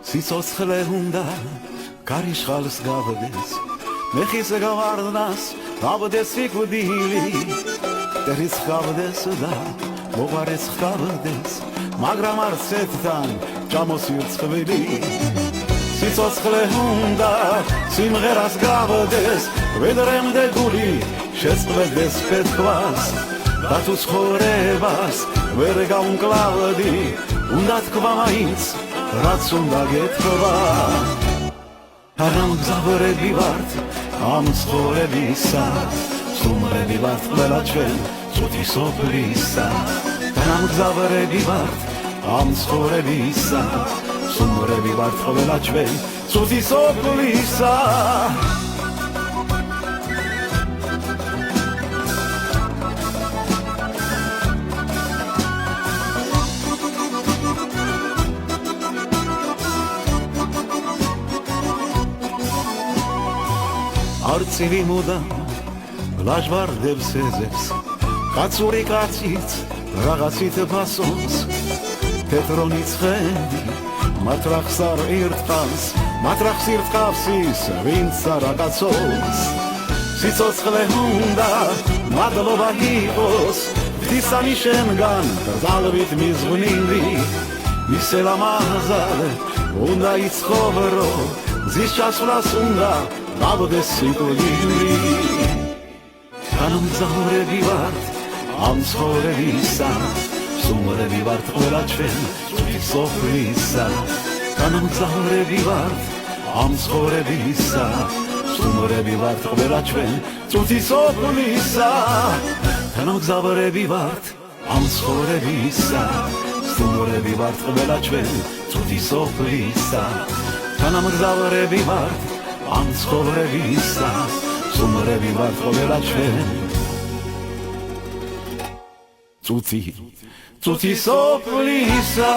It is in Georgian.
სიცოცხლე უნდა გარიშხალს გავდეს მეხის გავარდნას გავდეს სიკვდილი ტერიც გავდეს და მოყარეს გავდეს მაგრამ არც ერთთან ჩამოსვირ წვილი სიცოცხლე უნდა სიმღერას გავდეს ვედრემდე გული შეწყვეტდეს ფეთქვას და თუ ცხოვრებას ვერ გავუმკლავდი უნდა თქვა მაინც რაც უნდა გეთქვა არ ამგზავრები ვართ ამ ცხოვრებისა სტუმრები ვართ ყველა ჩვენ წუთი სოფლისა არ ამგზავრები ვართ ამ ცხოვრებისა სტუმრები ვართ ყველა ჩვენ წუთი სოფლისა არცივი მოდამ ლაჟვარდებს ეძებს კაცური კაციც რაღაცით ფასობს თეთრონი ცხენი მატრახს არ ირტყავს მატრახს ირტყავს ის ვინც არ აკაცობს სიცოცხლე უნდა მადლობა იყოს ღვთისანი შემგან ძალვით მიზღვნილი მისელა მაღაზად უნდა იცხოვრო მზის ჩასვლას უნდა გავდეს სიკვდილი განმგზავრები ვართ ამ ცხოვრებისა სტუმრები ვართ ყველა ჩვენ წუთი სოფლისა განმგზავრები ვართ ამ ცხოვრებისა სტუმრები ვართ ყველა ჩვენ წუთი სოფლისა განმგზავრები ვართ ამ ცხოვრებისა სტუმრები ვართ ყველა ჩვენ წუთი სოფლისა განმგზავრები ვართ ამ ცხოვრებისა სტუმრები ვართ ყველა ჩვენ წუთი სოფლისა